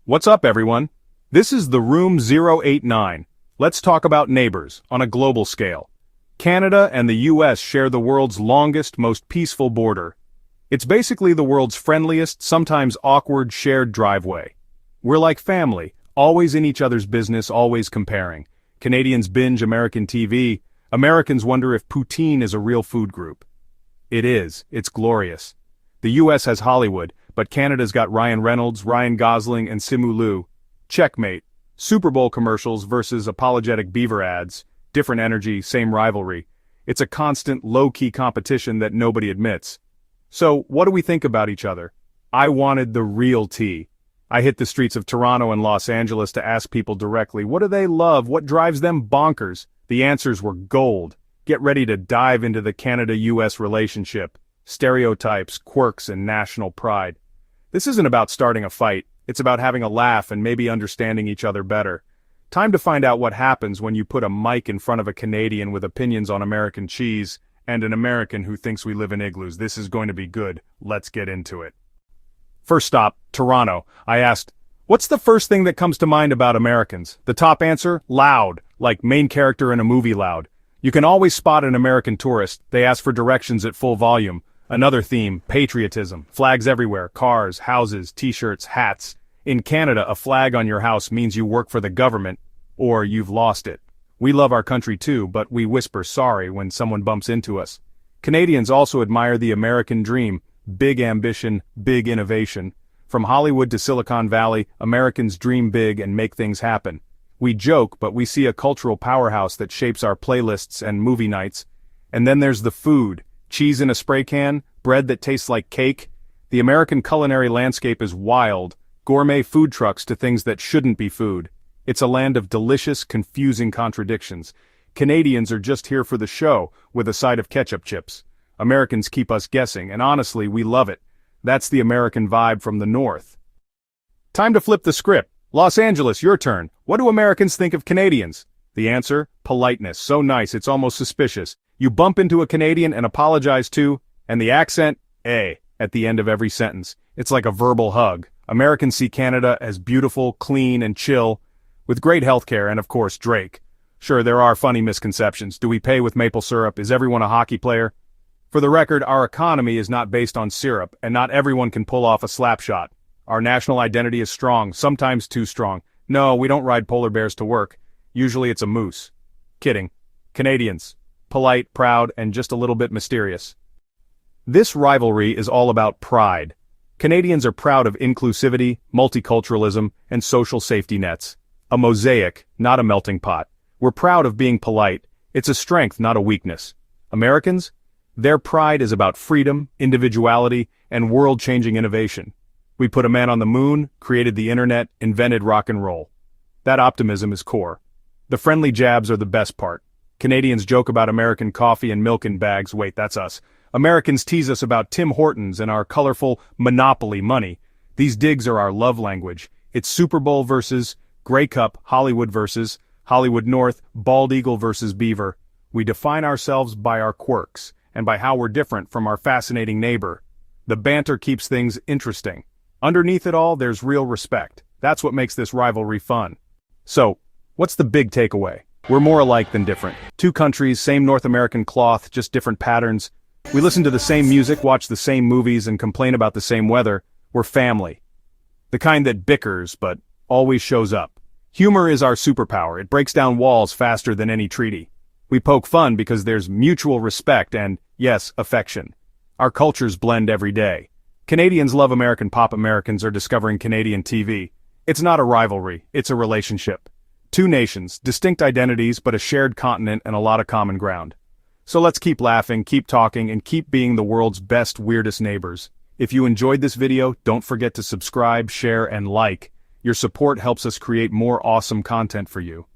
What's up, everyone? This is the Room 089. Let's talk about neighbors on a global scale. Canada and the US share the world's longest, most peaceful border. It's basically the world's friendliest, sometimes awkward shared driveway. We're like family, always in each other's business, always comparing. Canadians binge American TV. Americans wonder if poutine is a real food group. It is. It's glorious. The US has Hollywood, but Canada's got Ryan Reynolds, Ryan Gosling, and Simu Liu. Checkmate. Super Bowl commercials versus apologetic beaver ads. Different energy, same rivalry. It's a constant, low-key competition that nobody admits. So, what do we think about each other? I wanted the real tea. I hit the streets of Toronto and Los Angeles to ask people directly, what do they love? What drives them bonkers? The answers were gold. Get ready to dive into the Canada-US relationship. Stereotypes, quirks, and national pride. This isn't about starting a fight, it's about having a laugh and maybe understanding each other better. Time to find out what happens when you put a mic in front of a Canadian with opinions on American cheese, and an American who thinks we live in igloos. This is going to be good. Let's get into it. First stop, Toronto. I asked, what's the first thing that comes to mind about Americans? The top answer? Loud, like main character in a movie loud. You can always spot an American tourist. They ask for directions at full volume. Another theme, patriotism. Flags everywhere, cars, houses, t-shirts, hats. In Canada, a flag on your house means you work for the government, or you've lost it. We love our country too, but we whisper sorry when someone bumps into us. Canadians also admire the American dream, big ambition, big innovation. From Hollywood to Silicon Valley, Americans dream big and make things happen. We joke, but we see a cultural powerhouse that shapes our playlists and movie nights. And then there's the food. Cheese in a spray can, bread that tastes like cake. The American culinary landscape is wild, gourmet food trucks to things that shouldn't be food. It's a land of delicious, confusing contradictions. Canadians are just here for the show, with a side of ketchup chips. Americans keep us guessing, and honestly, we love it. That's the American vibe from the North. Time to flip the script. Los Angeles, your turn. What do Americans think of Canadians? The answer? Politeness. So nice, it's almost suspicious. You bump into a Canadian and apologize to, and the accent, at the end of every sentence. It's like a verbal hug. Americans see Canada as beautiful, clean, and chill, with great healthcare and, of course, Drake. Sure, there are funny misconceptions. Do we pay with maple syrup? Is everyone a hockey player? For the record, our economy is not based on syrup, and not everyone can pull off a slap shot. Our national identity is strong, sometimes too strong. No, we don't ride polar bears to work. Usually it's a moose. Kidding. Canadians. Polite, proud, and just a little bit mysterious. This rivalry is all about pride. Canadians are proud of inclusivity, multiculturalism, and social safety nets. A mosaic, not a melting pot. We're proud of being polite. It's a strength, not a weakness. Americans? Their pride is about freedom, individuality, and world-changing innovation. We put a man on the moon, created the internet, invented rock and roll. That optimism is core. The friendly jabs are the best part. Canadians joke about American coffee and milk in bags. Wait, that's us. Americans tease us about Tim Hortons and our colorful Monopoly money. These digs are our love language. It's Super Bowl versus Grey Cup, Hollywood versus Hollywood North, Bald Eagle versus Beaver. We define ourselves by our quirks, and by how we're different from our fascinating neighbor. The banter keeps things interesting. Underneath it all, there's real respect. That's what makes this rivalry fun. So, what's the big takeaway? We're more alike than different. Two countries, same North American cloth, just different patterns. We listen to the same music, watch the same movies, and complain about the same weather. We're family. The kind that bickers, but always shows up. Humor is our superpower. It breaks down walls faster than any treaty. We poke fun because there's mutual respect and, yes, affection. Our cultures blend every day. Canadians love American pop. Americans are discovering Canadian TV. It's not a rivalry, it's a relationship. Two nations, distinct identities, but a shared continent and a lot of common ground. So let's keep laughing, keep talking, and keep being the world's best, weirdest neighbors. If you enjoyed this video, don't forget to subscribe, share, and like. Your support helps us create more awesome content for you.